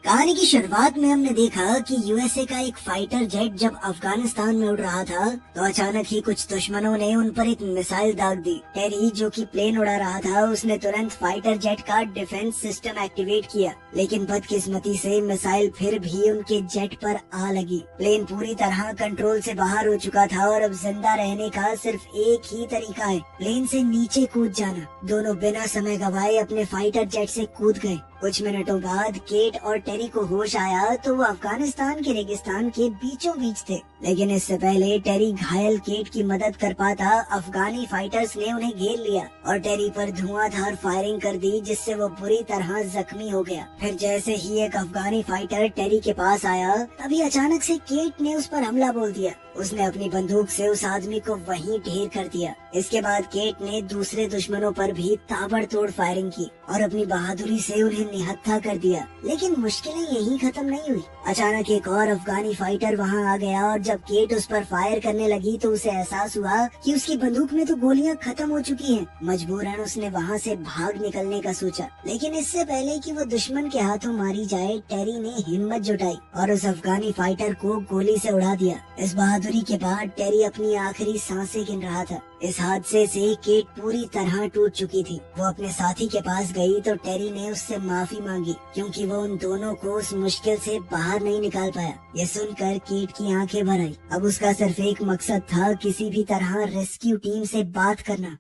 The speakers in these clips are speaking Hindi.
कहानी की शुरुआत में हमने देखा कि यूएसए का एक फाइटर जेट जब अफगानिस्तान में उड़ रहा था तो अचानक ही कुछ दुश्मनों ने उन पर एक मिसाइल दाग दी। टेरी जो कि प्लेन उड़ा रहा था उसने तुरंत फाइटर जेट का डिफेंस सिस्टम एक्टिवेट किया, लेकिन बदकिस्मती से मिसाइल फिर भी उनके जेट पर आ लगी। प्लेन पूरी तरह कंट्रोल से बाहर हो चुका था और अब जिंदा रहने का सिर्फ एक ही तरीका है, प्लेन से नीचे कूद जाना। दोनों बिना समय गवाए अपने फाइटर जेट से कूद गए। कुछ मिनटों बाद केट और टेरी को होश आया तो वो अफगानिस्तान के रेगिस्तान के बीचों बीच थे, लेकिन इससे पहले टेरी घायल केट की मदद कर पाता अफगानी फाइटर्स ने उन्हें घेर लिया और टेरी पर धुआंधार फायरिंग कर दी, जिससे वो बुरी तरह जख्मी हो गया। फिर जैसे ही एक अफगानी फाइटर टेरी के पास आया तभी अचानक से केट ने उस पर हमला बोल दिया। उसने अपनी बंदूक से उस आदमी को वहीं ढेर कर दिया। इसके बाद केट ने दूसरे दुश्मनों पर भी ताबड़तोड़ फायरिंग की और अपनी बहादुरी से उन्हें निहत्था कर दिया। लेकिन मुश्किलें यहीं खत्म नहीं हुई। अचानक एक और अफगानी फाइटर वहां आ गया और जब केट उस पर फायर करने लगी तो उसे एहसास हुआ कि उसकी बंदूक में तो गोलियां खत्म हो चुकी हैं। मजबूरन उसने वहां से भाग निकलने का सोचा, लेकिन इससे पहले कि वो दुश्मन के हाथों मारी जाए टेरी ने हिम्मत जुटाई और उस अफगानी फाइटर को गोली से उड़ा दिया। इस बहादुरी के बाद टेरी अपनी आखिरी सांसें गिन रहा था। इस हादसे से केट पूरी तरह टूट चुकी थी। वो अपने साथी के पास गई तो टेरी ने उससे माफी मांगी क्योंकि वो उन दोनों को उस मुश्किल से बाहर नहीं निकाल पाया। ये सुनकर केट की आंखें भर आई। अब उसका सिर्फ एक मकसद था, किसी भी तरह रेस्क्यू टीम से बात करना।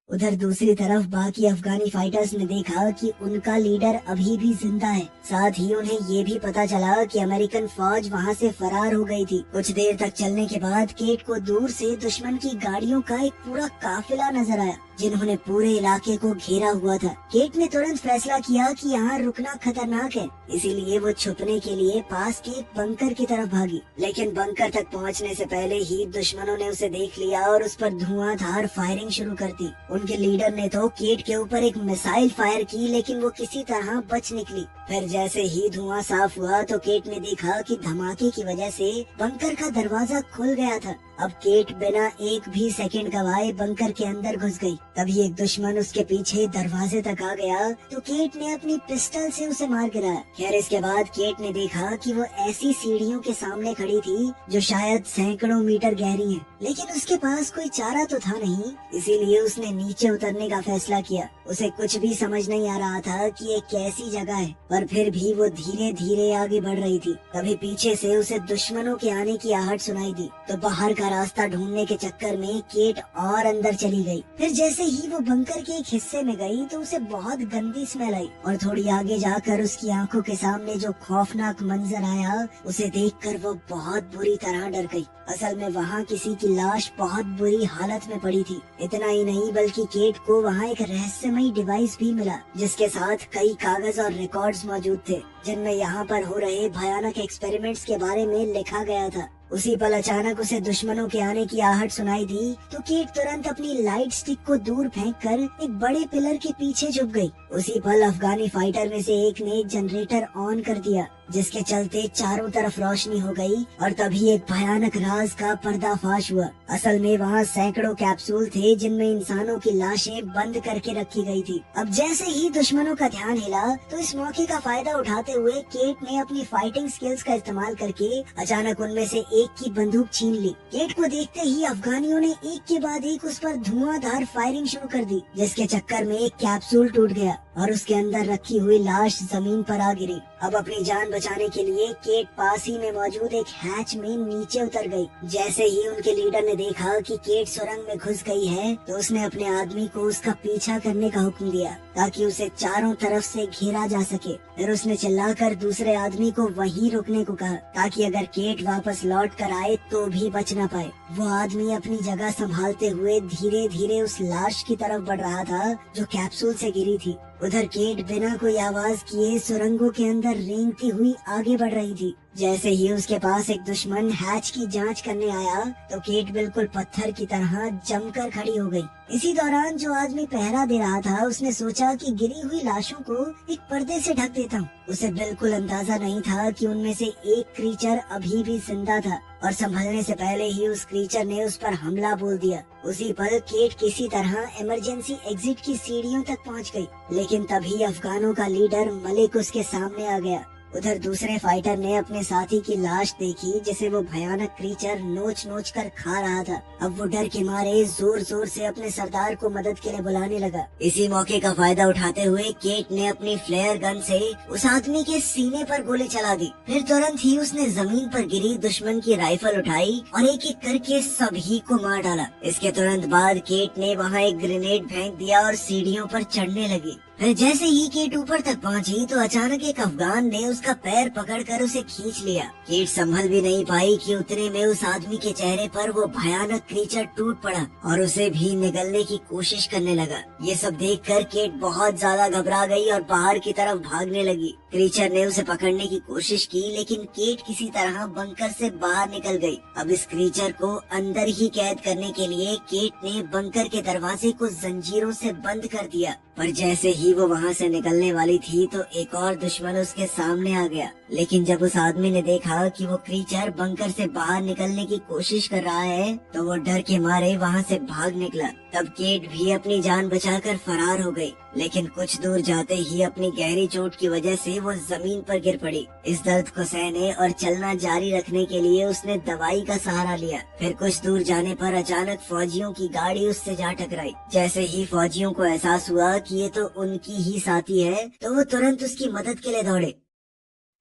उधर दूसरी तरफ बाकी अफगानी फाइटर्स ने देखा कि उनका लीडर अभी भी जिंदा है। साथ ही उन्हें ये भी पता चला कि अमेरिकन फौज वहां से फरार हो गई थी। कुछ देर तक चलने के बाद केट को दूर से दुश्मन की गाड़ियों का एक पूरा काफिला नजर आया जिन्होंने पूरे इलाके को घेरा हुआ था। केट ने तुरंत फैसला किया कि यहाँ रुकना खतरनाक है, इसीलिए वो छुपने के लिए पास के एक बंकर की तरफ भागी। लेकिन बंकर तक पहुँचने से पहले ही दुश्मनों ने उसे देख लिया और उस पर धुआंधार फायरिंग शुरू कर दी। उनके लीडर ने तो केट के ऊपर एक मिसाइल फायर की, लेकिन वो किसी तरह बच निकली। फिर जैसे ही धुआं साफ हुआ तो केट ने देखा कि धमाके की वजह से बंकर का दरवाजा खुल गया था। अब केट बिना एक भी सेकंड गवाए बंकर के अंदर घुस गई। तभी एक दुश्मन उसके पीछे दरवाजे तक आ गया तो केट ने अपनी पिस्टल से उसे मार गिराया। खैर इसके बाद केट ने देखा कि वो ऐसी सीढ़ियों के सामने खड़ी थी जो शायद सैकड़ों मीटर गहरी हैं, लेकिन उसके पास कोई चारा तो था नहीं, इसीलिए उसने नीचे उतरने का फैसला किया। उसे कुछ भी समझ नहीं आ रहा था कि ये कैसी जगह है, पर फिर भी वो धीरे धीरे आगे बढ़ रही थी। तभी पीछे से उसे दुश्मनों के आने की आहट सुनाई दी तो बाहर का रास्ता ढूंढने के चक्कर में केट और अंदर चली गई। फिर जैसे ही वो बंकर के एक हिस्से में गई तो उसे बहुत गंदी स्मेल आई और थोड़ी आगे जाकर उसकी आंखों के सामने जो खौफनाक मंजर आया उसे देखकर वो बहुत बुरी तरह डर गई। असल में वहाँ किसी की लाश बहुत बुरी हालत में पड़ी थी। इतना ही नहीं बल्कि केट को वहाँ एक रहस्यमयी डिवाइस भी मिला जिसके साथ कई कागज और रिकॉर्ड्स मौजूद थे जिनमें यहाँ पर हो रहे भयानक एक्सपेरिमेंट्स के बारे में लिखा गया था। उसी पल अचानक उसे दुश्मनों के आने की आहट सुनाई दी तो केट तुरंत अपनी लाइट स्टिक को दूर फेंककर एक बड़े पिलर के पीछे छुप गई। उसी पल अफगानी फाइटर में से एक ने जनरेटर ऑन कर दिया जिसके चलते चारों तरफ रोशनी हो गई और तभी एक भयानक राज का पर्दाफाश हुआ। असल में वहाँ सैकड़ों कैप्सूल थे जिनमें इंसानों की लाशें बंद करके रखी गई थी। अब जैसे ही दुश्मनों का ध्यान हिला तो इस मौके का फायदा उठाते हुए केट ने अपनी फाइटिंग स्किल्स का इस्तेमाल करके अचानक उनमें से एक की बंदूक छीन ली। केट को देखते ही अफगानियों ने एक के बाद एक उस पर धुआंधार फायरिंग शुरू कर दी जिसके चक्कर में एक कैप्सूल टूट गया और उसके अंदर रखी हुई लाश जमीन पर आ गिरी। अब अपनी जान बचाने के लिए केट पास ही में मौजूद एक हैच में नीचे उतर गई। जैसे ही उनके लीडर ने देखा कि केट सुरंग में घुस गई है तो उसने अपने आदमी को उसका पीछा करने का हुक्म दिया ताकि उसे चारों तरफ से घेरा जा सके। फिर उसने चिल्लाकर दूसरे आदमी को वहीं रुकने को कहा ताकि अगर केट वापस लौट कर आए तो भी बच न पाए। वो आदमी अपनी जगह संभालते हुए धीरे धीरे उस लाश की तरफ बढ़ रहा था जो कैप्सूल से गिरी थी। उधर केट बिना कोई आवाज किए सुरंगों के अंदर रेंगती हुई आगे बढ़ रही थी। जैसे ही उसके पास एक दुश्मन हैच की जांच करने आया तो केट बिल्कुल पत्थर की तरह जमकर खड़ी हो गई। इसी दौरान जो आदमी पहरा दे रहा था उसने सोचा कि गिरी हुई लाशों को एक पर्दे से ढक देता हूँ। उसे बिल्कुल अंदाजा नहीं था कि उनमें से एक क्रीचर अभी भी जिंदा था और संभलने से पहले ही उस क्रीचर ने उस पर हमला बोल दिया। उसी पल केट किसी तरह इमरजेंसी एग्जिट की सीढ़ियों तक पहुंच गई, लेकिन तभी अफगानों का लीडर मलिक उसके सामने आ गया। उधर दूसरे फाइटर ने अपने साथी की लाश देखी जिसे वो भयानक क्रीचर नोच नोच कर खा रहा था। अब वो डर के मारे जोर जोर से अपने सरदार को मदद के लिए बुलाने लगा। इसी मौके का फायदा उठाते हुए केट ने अपनी फ्लेयर गन से उस आदमी के सीने पर गोली चला दी। फिर तुरंत ही उसने जमीन पर गिरी दुश्मन की राइफल उठाई और एक एक करके सभी को मार डाला। इसके तुरंत बाद केट ने वहाँ एक ग्रेनेड फेंक दिया और सीढ़ियों पर चढ़ने लगी। फिर जैसे ही केट ऊपर तक पहुंची तो अचानक एक अफगान ने उसका पैर पकड़कर उसे खींच लिया। केट संभल भी नहीं पाई कि उतने में उस आदमी के चेहरे पर वो भयानक क्रीचर टूट पड़ा और उसे भी निगलने की कोशिश करने लगा। ये सब देखकर केट बहुत ज्यादा घबरा गई और बाहर की तरफ भागने लगी। क्रीचर ने उसे पकड़ने की कोशिश की लेकिन केट किसी तरह बंकर से बाहर निकल गई। अब इस क्रीचर को अंदर ही कैद करने के लिए केट ने बंकर के दरवाजे को जंजीरों से बंद कर दिया। पर जैसे ही वो वहाँ से निकलने वाली थी तो एक और दुश्मन उसके सामने आ गया। लेकिन जब उस आदमी ने देखा कि वो क्रीचर बंकर से बाहर निकलने की कोशिश कर रहा है तो वो डर के मारे वहाँ से भाग निकला। तब केट भी अपनी जान बचाकर फरार हो गई। लेकिन कुछ दूर जाते ही अपनी गहरी चोट की वजह से वो जमीन पर गिर पड़ी। इस दर्द को सहने और चलना जारी रखने के लिए उसने दवाई का सहारा लिया। फिर कुछ दूर जाने पर अचानक फौजियों की गाड़ी उससे जा टकराई। जैसे ही फौजियों को एहसास हुआ कि ये तो उनकी ही साथी है तो वो तुरंत उसकी मदद के लिए दौड़े।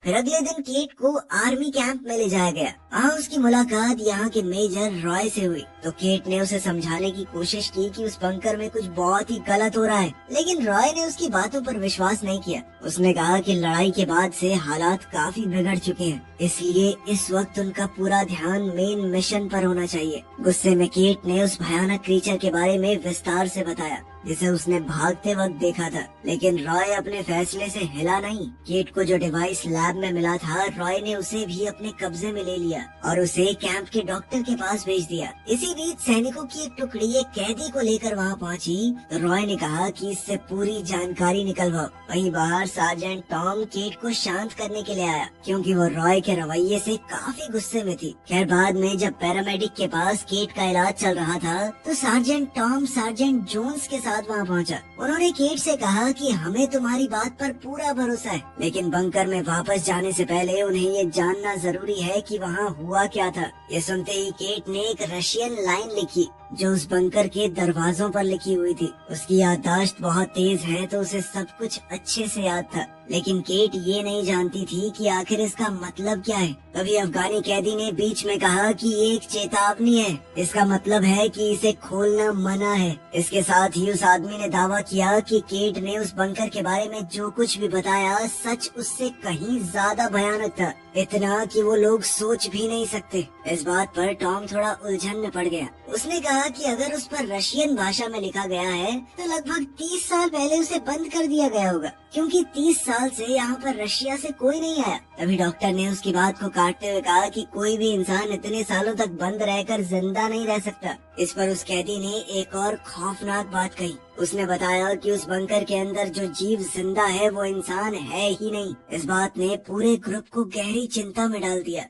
फिर अगले दिन केट को आर्मी कैंप में ले जाया गया। वहाँ उसकी मुलाकात यहाँ के मेजर रॉय से हुई तो केट ने उसे समझाने की कोशिश की कि उस बंकर में कुछ बहुत ही गलत हो रहा है। लेकिन रॉय ने उसकी बातों पर विश्वास नहीं किया। उसने कहा कि लड़ाई के बाद से हालात काफी बिगड़ चुके हैं, इसलिए इस वक्त उनका पूरा ध्यान मेन मिशन पर होना चाहिए। गुस्से में केट ने उस भयानक क्रीचर के बारे में विस्तार से बताया जिसे उसने भागते वक्त देखा था। लेकिन रॉय अपने फैसले से हिला नहीं। केट को जो डिवाइस लैब में मिला था रॉय ने उसे भी अपने कब्जे में ले लिया और उसे कैंप के डॉक्टर के पास भेज दिया। इसी बीच सैनिकों की एक टुकड़ी एक कैदी को लेकर वहाँ पहुँची तो रॉय ने कहा कि इससे पूरी जानकारी निकलवाओ। वहीं बाहर सार्जेंट टॉम केट को शांत करने के लिए आया क्योंकि वो रॉय के रवैये से काफी गुस्से में थी। खैर बाद में जब पैरामेडिक के पास केट का इलाज चल रहा था तो सार्जेंट टॉम सार्जेंट जोन्स के साथ वहाँ पहुँचा। उन्होंने केट से कहा कि हमें तुम्हारी बात पर पूरा भरोसा है, लेकिन बंकर में वापस जाने से पहले उन्हें ये जानना जरूरी है कि वहाँ हुआ क्या था। ये सुनते ही केट ने एक रशियन लाइन लिखी जो उस बंकर के दरवाजों पर लिखी हुई थी। उसकी याददाश्त बहुत तेज है तो उसे सब कुछ अच्छे से याद था। लेकिन केट ये नहीं जानती थी कि आखिर इसका मतलब क्या है। तभी अफगानी कैदी ने बीच में कहा कि ये एक चेतावनी है, इसका मतलब है कि इसे खोलना मना है। इसके साथ ही उस आदमी ने दावा किया कि केट ने उस बंकर के बारे में जो कुछ भी बताया सच उससे कहीं ज्यादा भयानक था, इतना कि वो लोग सोच भी नहीं सकते। इस बात पर टॉम थोड़ा उलझन में पड़ गया। उसने कहा कि अगर उस पर रशियन भाषा में लिखा गया है तो लगभग 30 साल पहले उसे बंद कर दिया गया होगा, क्योंकि 30 साल से यहाँ पर रशिया से कोई नहीं आया। तभी डॉक्टर ने उसकी बात को काटते हुए कहा कि कोई भी इंसान इतने सालों तक बंद रहकर जिंदा नहीं रह सकता। इस पर उस कैदी ने एक और खौफनाक बात कही। उसने बताया कि उस बंकर के अंदर जो जीव जिंदा है वो इंसान है ही नहीं। इस बात ने पूरे ग्रुप को गहरी चिंता में डाल दिया।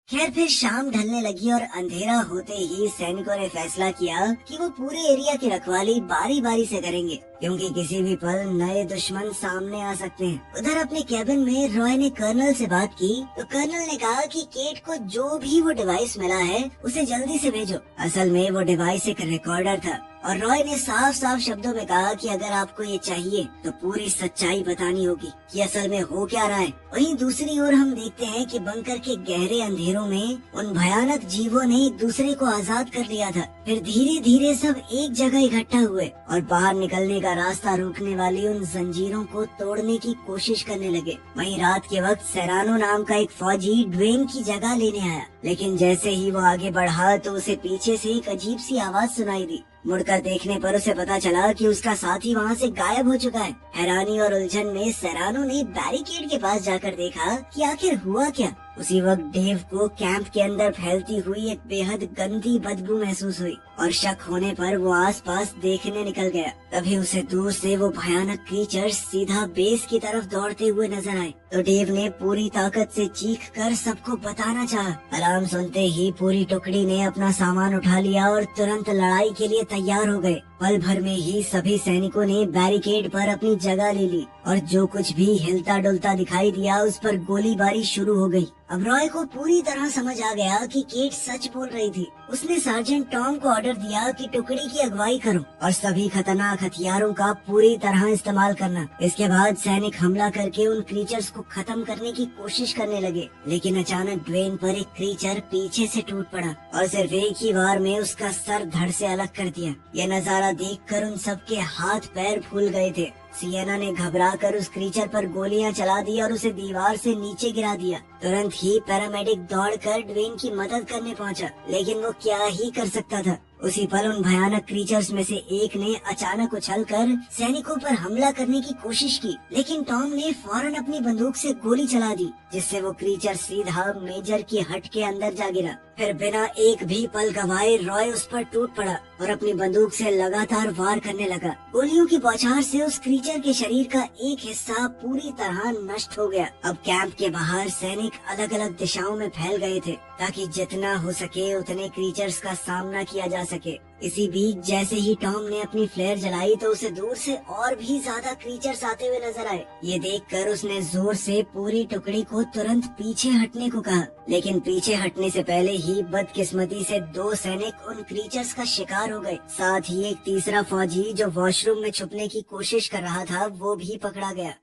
खैर फिर शाम ढलने लगी और अंधेरा होते ही सैनिकों ने फैसला किया कि वो पूरे एरिया की रखवाली बारी बारी से करेंगे, क्योंकि किसी भी पल नए दुश्मन सामने आ सकते हैं। उधर अपने कैबिन में रॉय ने कर्नल से बात की तो कर्नल ने कहा कि केट को जो भी वो डिवाइस मिला है उसे जल्दी से भेजो। असल में वो डिवाइस एक रिकॉर्डर था और रॉय ने साफ साफ शब्दों में कहा कि अगर आपको ये चाहिए तो पूरी सच्चाई बतानी होगी कि असल में हो क्या रहा है। वहीं दूसरी ओर हम देखते हैं कि बंकर के गहरे अंधेरों में उन भयानक जीवों ने एक दूसरे को आजाद कर लिया था। फिर धीरे धीरे सब एक जगह इकट्ठा हुए और बाहर निकलने का रास्ता रोकने वाली उन जंजीरों को तोड़ने की कोशिश करने लगे। वहीं रात के वक्त सेरानो नाम का एक फौजी ड्वेन की जगह लेने आया, लेकिन जैसे ही वो आगे बढ़ा तो उसे पीछे से एक अजीब सी आवाज सुनाई दी। मुड़कर देखने पर उसे पता चला कि उसका साथी वहाँ से गायब हो चुका है। हैरानी और उलझन में सेरानो ने बैरिकेड के पास जाकर देखा कि आखिर हुआ क्या। उसी वक्त डेव को कैंप के अंदर फैलती हुई एक बेहद गंदी बदबू महसूस हुई और शक होने पर वो आसपास देखने निकल गया। तभी उसे दूर से वो भयानक क्रीचर सीधा बेस की तरफ दौड़ते हुए नजर आए तो डेव ने पूरी ताकत से चीख कर सबको बताना चाहा। अलार्म सुनते ही पूरी टुकड़ी ने अपना सामान उठा लिया और तुरंत लड़ाई के लिए तैयार हो गए। पल भर में ही सभी सैनिकों ने बैरिकेड पर अपनी जगह ले ली। और जो कुछ भी हिलता डुलता दिखाई दिया उस पर गोलीबारी शुरू हो गई। अब रॉय को पूरी तरह समझ आ गया कि केट सच बोल रही थी। उसने सार्जेंट टॉम को ऑर्डर दिया कि टुकड़ी की अगुवाई करो और सभी खतरनाक हथियारों का पूरी तरह इस्तेमाल करना। इसके बाद सैनिक हमला करके उन क्रीचर्स को खत्म करने की कोशिश करने लगे, लेकिन अचानक ड्वेन पर एक क्रीचर पीछे से टूट पड़ा और सिर्फ एक ही वार में उसका सर धड़ से अलग कर दिया। यह नजारा देखकर उन सबके हाथ पैर फूल गए थे। सिएना ने घबराकर उस क्रीचर पर गोलियां चला दी और उसे दीवार से नीचे गिरा दिया। तुरंत ही पैरामेडिक दौड़कर ड्वेन की मदद करने पहुंचा, लेकिन वो क्या ही कर सकता था। उसी पल उन भयानक क्रीचर्स में से एक ने अचानक उछलकर सैनिकों पर हमला करने की कोशिश की, लेकिन टॉम ने फौरन अपनी बंदूक से गोली चला दी, जिससे वो क्रीचर सीधा मेजर की हट के अंदर जा गिरा। फिर बिना एक भी पल गवाए रॉय उस पर टूट पड़ा और अपनी बंदूक से लगातार वार करने लगा। गोलियों की बौछार से उस क्रीचर के शरीर का एक हिस्सा पूरी तरह नष्ट हो गया। अब कैंप के बाहर सैनिक अलग अलग दिशाओं में फैल गए थे, ताकि जितना हो सके उतने क्रीचर्स का सामना किया जा सके। इसी बीच जैसे ही टॉम ने अपनी फ्लेयर जलाई तो उसे दूर से और भी ज्यादा क्रीचर्स आते हुए नजर आए। ये देखकर उसने जोर से पूरी टुकड़ी को तुरंत पीछे हटने को कहा, लेकिन पीछे हटने से पहले ही बदकिस्मती से 2 सैनिक उन क्रीचर्स का शिकार हो गए। साथ ही एक तीसरा फौजी जो वॉशरूम में छुपने की कोशिश कर रहा था वो भी पकड़ा गया।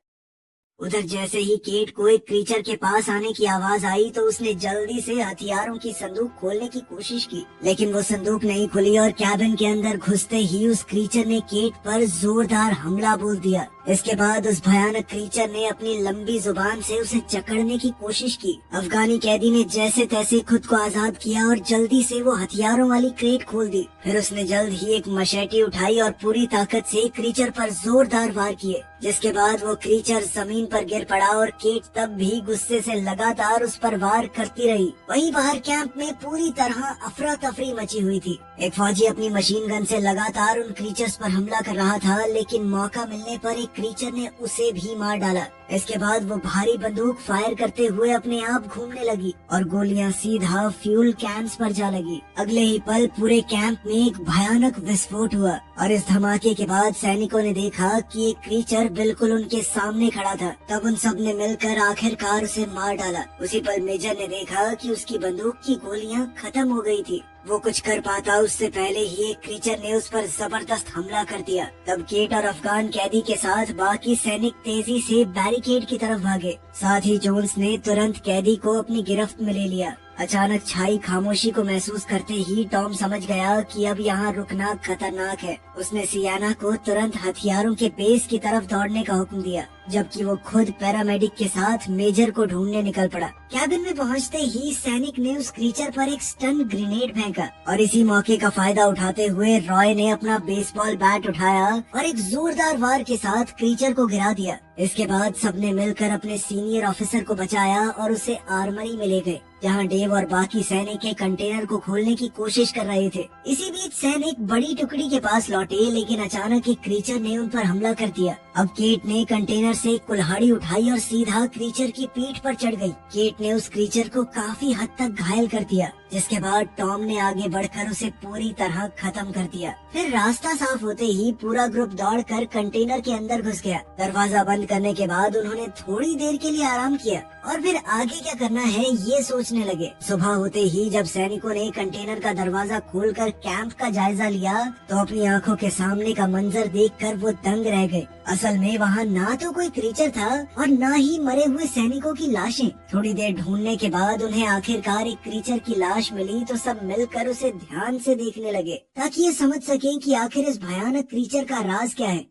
उधर जैसे ही केट को एक क्रीचर के पास आने की आवाज आई तो उसने जल्दी से हथियारों की संदूक खोलने की कोशिश की, लेकिन वो संदूक नहीं खुली और कैबिन के अंदर घुसते ही उस क्रीचर ने केट पर जोरदार हमला बोल दिया। इसके बाद उस भयानक क्रीचर ने अपनी लंबी जुबान से उसे जकड़ने की कोशिश की। अफगानी कैदी ने जैसे तैसे खुद को आजाद किया और जल्दी से वो हथियारों वाली क्रेट खोल दी। फिर उसने जल्द ही एक मशेटी उठाई और पूरी ताकत से क्रीचर पर जोरदार वार किए, जिसके बाद वो क्रीचर जमीन पर गिर पड़ा और केट तब भी गुस्से से लगातार उस पर वार करती रही। वहीं बाहर कैंप में पूरी तरह अफरा तफरी मची हुई थी। एक फौजी अपनी मशीन गन से लगातार उन क्रीचर्स पर हमला कर रहा था, लेकिन मौका मिलने पर एक क्रीचर ने उसे भी मार डाला। इसके बाद वो भारी बंदूक फायर करते हुए अपने आप घूमने लगी और गोलियां सीधा फ्यूल कैंस पर जा लगी। अगले ही पल पूरे कैंप में एक भयानक विस्फोट हुआ और इस धमाके के बाद सैनिकों ने देखा कि एक क्रीचर बिल्कुल उनके सामने खड़ा था। तब उन सब ने मिलकर आखिरकार उसे मार डाला। उसी पल मेजर ने देखा कि उसकी बंदूक की गोलियां खत्म हो गई थी। वो कुछ कर पाता उससे पहले ही एक क्रीचर ने उस पर जबरदस्त हमला कर दिया। तब केट और अफगान कैदी के साथ बाकी सैनिक तेजी से बैरिकेड की तरफ भागे। साथ ही जोन्स ने तुरंत कैदी को अपनी गिरफ्त में ले लिया। अचानक छाई खामोशी को महसूस करते ही टॉम समझ गया कि अब यहाँ रुकना खतरनाक है। उसने सियाना को तुरंत हथियारों के बेस की तरफ दौड़ने का हुक्म दिया, जबकि वो खुद पैरामेडिक के साथ मेजर को ढूंढने निकल पड़ा। कैबिन में पहुंचते ही सैनिक ने उस क्रीचर पर एक स्टन ग्रेनेड फेंका और इसी मौके का फायदा उठाते हुए रॉय ने अपना बेसबॉल बैट उठाया और एक जोरदार वार के साथ क्रीचर को गिरा दिया। इसके बाद सबने मिलकर अपने सीनियर ऑफिसर को बचाया और उसे आर्मरी में ले गए, जहां डेव और बाकी सैनिक के कंटेनर को खोलने की कोशिश कर रहे थे। इसी बीच सैनिक बड़ी टुकड़ी के पास लौटे, लेकिन अचानक एक क्रीचर ने उन पर हमला कर दिया। अब केट ने कंटेनर से एक कुल्हाड़ी उठाई और सीधा क्रीचर की पीठ पर चढ़ गई। केट ने उस क्रीचर को काफी हद तक घायल कर दिया, जिसके बाद टॉम ने आगे बढ़कर उसे पूरी तरह खत्म कर दिया। फिर रास्ता साफ होते ही पूरा ग्रुप दौड़कर कंटेनर के अंदर घुस गया। दरवाजा बंद करने के बाद उन्होंने थोड़ी देर के लिए आराम किया और फिर आगे क्या करना है ये सोचने लगे। सुबह होते ही जब सैनिकों ने कंटेनर का दरवाजा खोलकर कैंप का जायजा लिया तो अपनी आंखों के सामने का मंजर देखकर वो दंग रह गए। असल में वहाँ ना तो कोई क्रीचर था और ना ही मरे हुए सैनिकों की लाशें। थोड़ी देर ढूंढने के बाद उन्हें आखिरकार एक क्रीचर की लाश मिली तो सब मिलकर उसे ध्यान से देखने लगे, ताकि ये समझ सकें कि आखिर इस भयानक क्रीचर का राज क्या है।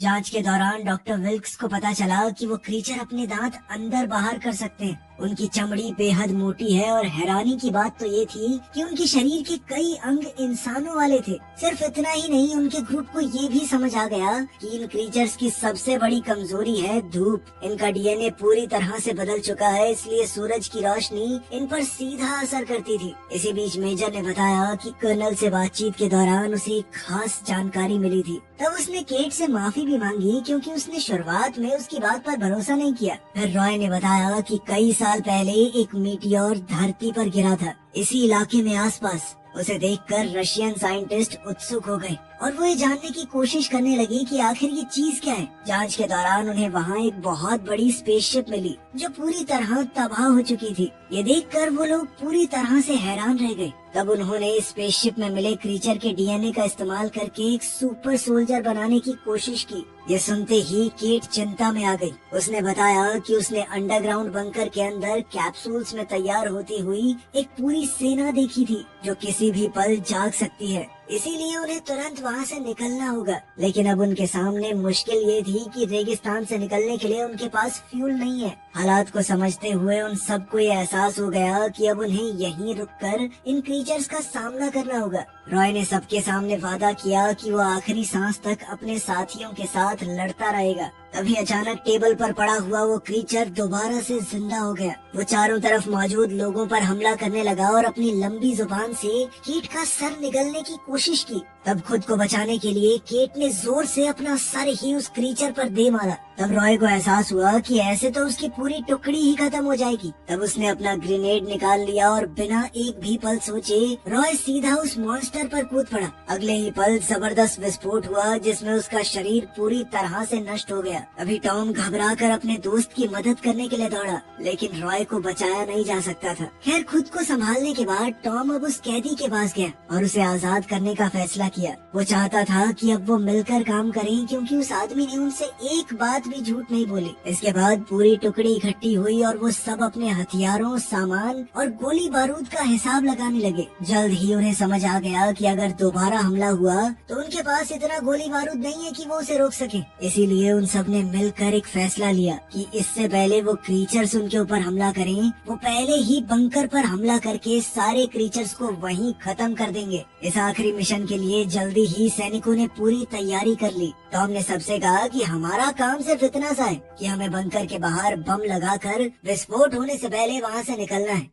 जांच के दौरान डॉक्टर विल्क्स को पता चला कि वो क्रीचर अपने दांत अंदर बाहर कर सकते हैं। उनकी चमड़ी बेहद मोटी है और हैरानी की बात तो ये थी कि उनके शरीर के कई अंग इंसानों वाले थे। सिर्फ इतना ही नहीं, उनके ग्रुप को ये भी समझ आ गया कि इन क्रीचर्स की सबसे बड़ी कमजोरी है धूप। इनका डीएनए पूरी तरह से बदल चुका है, इसलिए सूरज की रोशनी इन पर सीधा असर करती थी। इसी बीच मेजर ने बताया कि कर्नल से बातचीत के दौरान उसे एक खास जानकारी मिली थी। तब उसने केट से माफी भी मांगी क्योंकि उसने शुरुआत में उसकी बात पर भरोसा नहीं किया। फिर रॉय ने बताया कि कई साल पहले एक मीटियोर धरती पर गिरा था, इसी इलाके में आसपास। उसे देखकर रशियन साइंटिस्ट उत्सुक हो गए और वो ये जानने की कोशिश करने लगी कि आखिर ये चीज क्या है। जांच के दौरान उन्हें वहाँ एक बहुत बड़ी स्पेसशिप मिली जो पूरी तरह तबाह हो चुकी थी। ये देखकर वो लोग पूरी तरह से हैरान रह गए। तब उन्होंने इस स्पेसशिप में मिले क्रीचर के डीएनए का इस्तेमाल करके एक सुपर सोल्जर बनाने की कोशिश की। ये सुनते ही केट चिंता में आ गई। उसने बताया कि उसने अंडरग्राउंड बंकर के अंदर कैप्सूल्स में तैयार होती हुई एक पूरी सेना देखी थी जो किसी भी पल जाग सकती है, इसीलिए उन्हें तुरंत वहाँ से निकलना होगा। लेकिन अब उनके सामने मुश्किल ये थी कि रेगिस्तान से निकलने के लिए उनके पास फ्यूल नहीं है। हालात को समझते हुए उन सबको ये एहसास हो गया कि अब उन्हें यहीं रुककर इन क्रीचर्स का सामना करना होगा। रॉय ने सबके सामने वादा किया कि वो आखिरी सांस तक अपने साथियों के साथ लड़ता रहेगा। तभी अचानक टेबल पर पड़ा हुआ वो क्रीचर दोबारा से जिंदा हो गया। वो चारों तरफ मौजूद लोगों पर हमला करने लगा और अपनी लंबी जुबान से केट का सर निगलने की कोशिश की। तब खुद को बचाने के लिए केट ने जोर से अपना सर ही उस क्रीचर पर दे मारा। तब रॉय को एहसास हुआ कि ऐसे तो उसकी पूरी टुकड़ी ही खत्म हो जाएगी। तब उसने अपना ग्रेनेड निकाल लिया और बिना एक भी पल सोचे रॉय सीधा उस मॉन्स्टर पर कूद पड़ा। अगले ही पल जबरदस्त विस्फोट हुआ जिसमें उसका शरीर पूरी तरह से नष्ट हो गया। अभी टॉम घबराकर अपने दोस्त की मदद करने के लिए दौड़ा, लेकिन रॉय को बचाया नहीं जा सकता था। खैर, खुद को संभालने के बाद टॉम अब उस कैदी के पास गया और उसे आजाद करने का फैसला किया। वो चाहता था कि अब वो मिलकर काम करें, क्योंकि उस आदमी ने उनसे एक बात भी झूठ नहीं बोली। इसके बाद पूरी टुकड़ी इकट्ठी हुई और वो सब अपने हथियारों, सामान और गोली बारूद का हिसाब लगाने लगे। जल्द ही उन्हें समझ आ गया कि अगर दोबारा हमला हुआ तो उनके पास इतना गोली बारूद नहीं है कि वो उसे रोक सके। इसीलिए उन सब ने मिलकर एक फैसला लिया कि इससे पहले वो क्रीचर्स उनके ऊपर हमला करें, वो पहले ही बंकर पर हमला करके सारे क्रीचर्स को वहीं खत्म कर देंगे। इस आखिरी मिशन के लिए जल्दी ही सैनिकों ने पूरी तैयारी कर ली। टॉम ने सबसे कहा कि हमारा काम सिर्फ इतना सा है कि हमें बंकर के बाहर बम लगाकर विस्फोट होने से पहले वहाँ से निकलना है।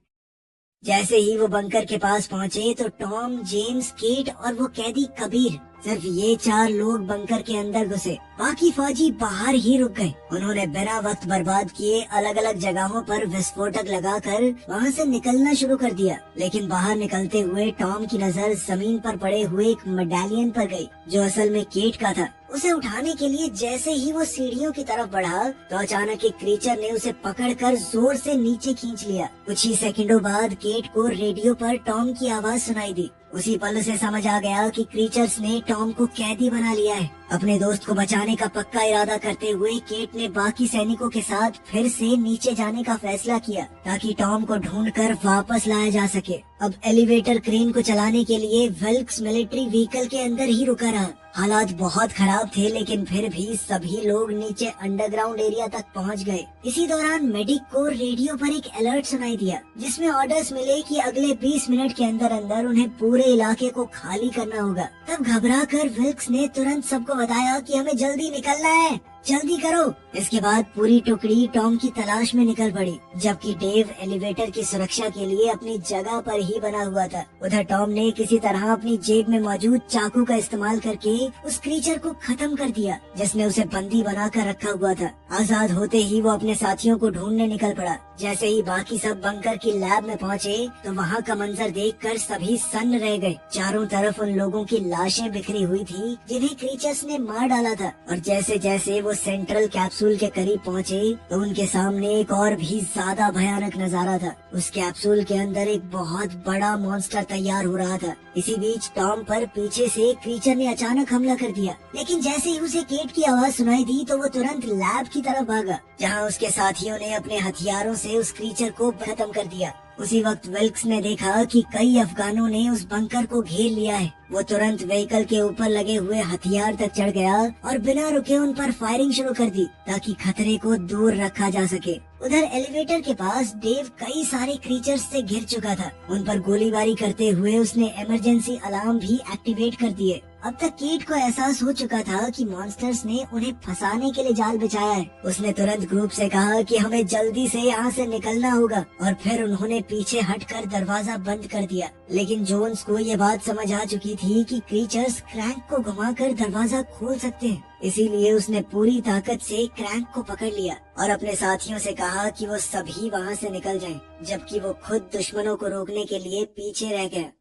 जैसे ही वो बंकर के पास पहुँचे तो टॉम, जेम्स, केट और वो कैदी कबीर, सिर्फ ये 4 लोग बंकर के अंदर घुसे। बाकी फौजी बाहर ही रुक गए। उन्होंने बिना वक्त बर्बाद किए अलग अलग जगहों पर विस्फोटक लगाकर वहाँ से निकलना शुरू कर दिया। लेकिन बाहर निकलते हुए टॉम की नजर जमीन पर पड़े हुए एक मेडालियन पर गई, जो असल में केट का था। उसे उठाने के लिए जैसे ही वो सीढ़ियों की तरफ बढ़ा तो अचानक एक क्रीचर ने उसे पकड़कर जोर से नीचे खींच लिया। कुछ ही सेकंडों बाद केट को रेडियो पर टॉम की आवाज सुनाई दी। उसी पल उसे समझ आ गया कि क्रीचर्स ने टॉम को कैदी बना लिया है। अपने दोस्त को बचाने का पक्का इरादा करते हुए केट ने बाकी सैनिकों के साथ फिर से नीचे जाने का फैसला किया ताकि टॉम को ढूंढकर वापस लाया जा सके। अब एलिवेटर क्रेन को चलाने के लिए विल्क्स मिलिट्री व्हीकल के अंदर ही रुका रहा। हालात बहुत खराब थे, लेकिन फिर भी सभी लोग नीचे अंडरग्राउंड एरिया तक पहुंच गए। इसी दौरान मेडिक को रेडियो पर एक अलर्ट सुनाई दिया, जिसमें ऑर्डर्स मिले कि अगले 20 मिनट के अंदर अंदर उन्हें पूरे इलाके को खाली करना होगा। तब घबराकर विल्क्स ने तुरंत सबको बताया कि हमें जल्दी निकलना है, जल्दी करो। इसके बाद पूरी टुकड़ी टॉम की तलाश में निकल पड़ी, जबकि डेव एलिवेटर की सुरक्षा के लिए अपनी जगह पर ही बना हुआ था। उधर टॉम ने किसी तरह अपनी जेब में मौजूद चाकू का इस्तेमाल करके उस क्रीचर को खत्म कर दिया, जिसने उसे बंदी बनाकर रखा हुआ था। आजाद होते ही वो अपने साथियों को ढूंढने निकल पड़ा। जैसे ही बाकी सब बंकर की लैब में पहुँचे तो वहाँ का मंजर देखकर सभी सन्न रह गए। चारों तरफ उन लोगों की लाशें बिखरी हुई थी जिन्हें क्रीचर्स ने मार डाला था। और जैसे जैसे वो सेंट्रल कैप्सूल के करीब पहुँचे तो उनके सामने एक और भी ज्यादा भयानक नजारा था। उस कैप्सूल के अंदर एक बहुत बड़ा मॉन्स्टर तैयार हो रहा था। इसी बीच टॉम पर पीछे से क्रीचर ने अचानक हमला कर दिया, लेकिन जैसे ही उसे केट की आवाज सुनाई दी तो वो तुरंत लैब की तरफ भागा, जहाँ उसके साथियों ने अपने हथियारों से उस क्रीचर को खत्म कर दिया। उसी वक्त विल्क्स ने देखा कि कई अफगानों ने उस बंकर को घेर लिया है। वो तुरंत व्हीकल के ऊपर लगे हुए हथियार तक चढ़ गया और बिना रुके उन पर फायरिंग शुरू कर दी ताकि खतरे को दूर रखा जा सके। उधर एलिवेटर के पास डेव कई सारे क्रीचर्स से घिर चुका था। उन पर गोलीबारी करते हुए उसने इमरजेंसी अलार्म भी एक्टिवेट कर दिए। अब तक केट को एहसास हो चुका था कि मॉन्स्टर्स ने उन्हें फंसाने के लिए जाल बिछाया है। उसने तुरंत ग्रुप से कहा कि हमें जल्दी से यहाँ से निकलना होगा, और फिर उन्होंने पीछे हटकर दरवाजा बंद कर दिया। लेकिन जोन्स को ये बात समझ आ चुकी थी कि क्रीचर्स क्रैंक को घुमाकर दरवाजा खोल सकते हैं। इसीलिए उसने पूरी ताकत से क्रैंक को पकड़ लिया और अपने साथियों से कहा कि वो सभी वहाँ से निकल जाएं, जबकि वो खुद दुश्मनों को रोकने के लिए पीछे रह गया।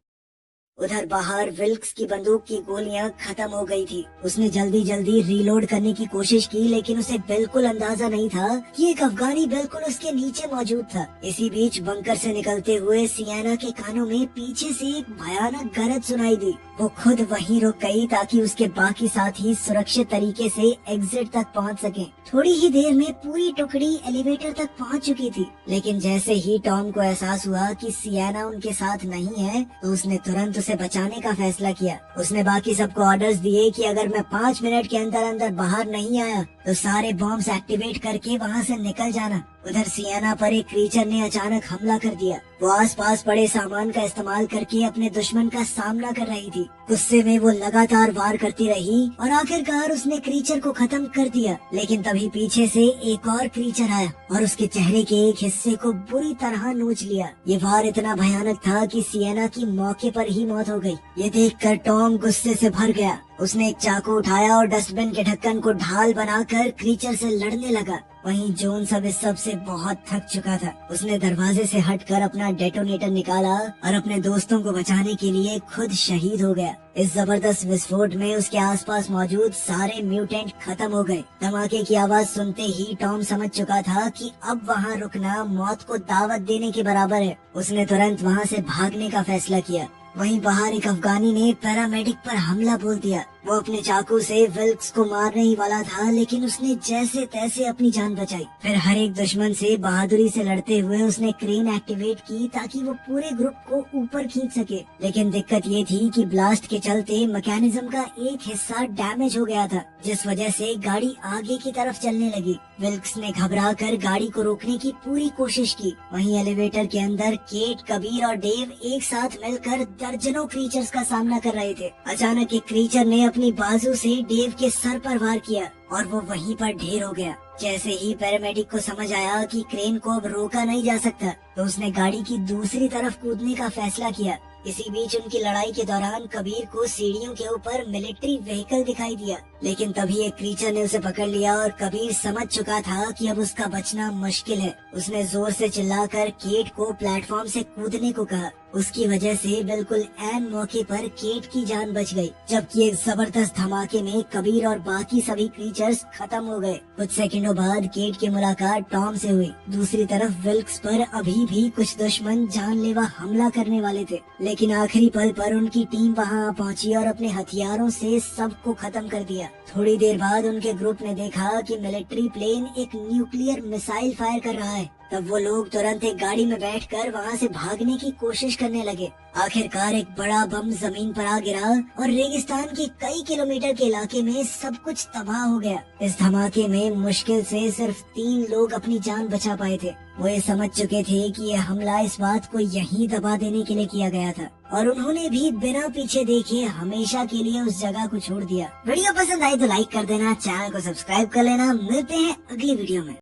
उधर बाहर विल्क्स की बंदूक की गोलियां खत्म हो गई थी। उसने जल्दी जल्दी रीलोड करने की कोशिश की, लेकिन उसे बिल्कुल अंदाजा नहीं था कि एक अफगानी बिल्कुल उसके नीचे मौजूद था। इसी बीच बंकर से निकलते हुए सियाना के कानों में पीछे से एक भयानक गरज सुनाई दी। वो खुद वहीं रुक गई ताकि उसके बाकी साथी सुरक्षित तरीके से एग्जिट तक पहुंच सकें। थोड़ी ही देर में पूरी टुकड़ी एलिवेटर तक पहुंच चुकी थी, लेकिन जैसे ही टॉम को एहसास हुआ कि सियाना उनके साथ नहीं है तो उसने तुरंत उसे बचाने का फैसला किया। उसने बाकी सबको ऑर्डर्स दिए कि अगर मैं 5 मिनट के अंदर अंदर बाहर नहीं आया तो सारे बॉम्ब्स एक्टिवेट करके वहाँ से निकल जाना। उधर सियाना पर एक क्रीचर ने अचानक हमला कर दिया। वो आसपास पड़े सामान का इस्तेमाल करके अपने दुश्मन का सामना कर रही थी। गुस्से में वो लगातार वार करती रही और आखिरकार उसने क्रीचर को खत्म कर दिया। लेकिन तभी पीछे से एक और क्रीचर आया और उसके चेहरे के एक हिस्से को बुरी तरह नोच लिया। ये वार इतना भयानक था कि सियाना की मौके पर ही मौत हो गई। ये देखकर टॉम गुस्से से भर गया। उसने एक चाकू उठाया और डस्टबिन के ढक्कन को ढाल बनाकर क्रीचर से लड़ने लगा। वहीं जोन्स अब इस सब से बहुत थक चुका था। उसने दरवाजे से हटकर अपना डेटोनेटर निकाला और अपने दोस्तों को बचाने के लिए खुद शहीद हो गया। इस जबरदस्त विस्फोट में उसके आसपास मौजूद सारे म्यूटेंट खत्म हो गए। धमाके की आवाज सुनते ही टॉम समझ चुका था कि अब वहाँ रुकना मौत को दावत देने के बराबर है। उसने तुरंत वहाँ से भागने का फैसला किया। वहीं बाहर एक अफगानी ने पैरामेडिक पर हमला बोल दिया। वो अपने चाकू से विल्क्स को मारने ही वाला था, लेकिन उसने जैसे तैसे अपनी जान बचाई। फिर हर एक दुश्मन से बहादुरी से लड़ते हुए उसने क्रेन एक्टिवेट की ताकि वो पूरे ग्रुप को ऊपर खींच सके। लेकिन दिक्कत ये थी कि ब्लास्ट के चलते मैकेनिज्म का एक हिस्सा डैमेज हो गया था, जिस वजह से गाड़ी आगे की तरफ चलने लगी। विल्क्स ने घबराकर गाड़ी को रोकने की पूरी कोशिश की। वहीं एलिवेटर के अंदर केट, कबीर और डेव एक साथ मिलकर दर्जनों क्रीचर्स का सामना कर रहे थे। अचानक एक क्रीचर ने अपनी बाजू से डेव के सर पर वार किया और वो वहीं पर ढेर हो गया। जैसे ही पैरामेडिक को समझ आया कि क्रेन को अब रोका नहीं जा सकता, तो उसने गाड़ी की दूसरी तरफ कूदने का फैसला किया। इसी बीच उनकी लड़ाई के दौरान कबीर को सीढ़ियों के ऊपर मिलिट्री व्हीकल दिखाई दिया, लेकिन तभी एक क्रीचर ने उसे पकड़ लिया और कबीर समझ चुका था कि अब उसका बचना मुश्किल है। उसने जोर से चिल्लाकर केट को प्लेटफॉर्म से कूदने को कहा। उसकी वजह से बिल्कुल ऐन मौके पर केट की जान बच गई, जबकि एक जबरदस्त धमाके में कबीर और बाकी सभी क्रीचर्स खत्म हो गए। कुछ सेकंडों बाद केट की मुलाकात टॉम से हुई। दूसरी तरफ विल्क्स पर अभी भी कुछ दुश्मन जानलेवा हमला करने वाले थे, लेकिन आखिरी पल पर उनकी टीम वहां पहुंची और अपने हथियारों से सबको खत्म कर दिया। थोड़ी देर बाद उनके ग्रुप ने देखा कि मिलिट्री प्लेन एक न्यूक्लियर मिसाइल फायर कर रहा है। तब वो लोग तुरंत एक गाड़ी में बैठकर वहां से भागने की कोशिश करने लगे। आखिरकार एक बड़ा बम जमीन पर आ गिरा और रेगिस्तान के कई किलोमीटर के इलाके में सब कुछ तबाह हो गया। इस धमाके में मुश्किल से सिर्फ 3 लोग अपनी जान बचा पाए थे। वो ये समझ चुके थे कि यह हमला इस बात को यहीं दबा देने के लिए किया गया था, और उन्होंने भी बिना पीछे देखे हमेशा के लिए उस जगह को छोड़ दिया। वीडियो पसंद आई तो लाइक कर देना, चैनल को सब्सक्राइब कर लेना। मिलते हैं अगली वीडियो में।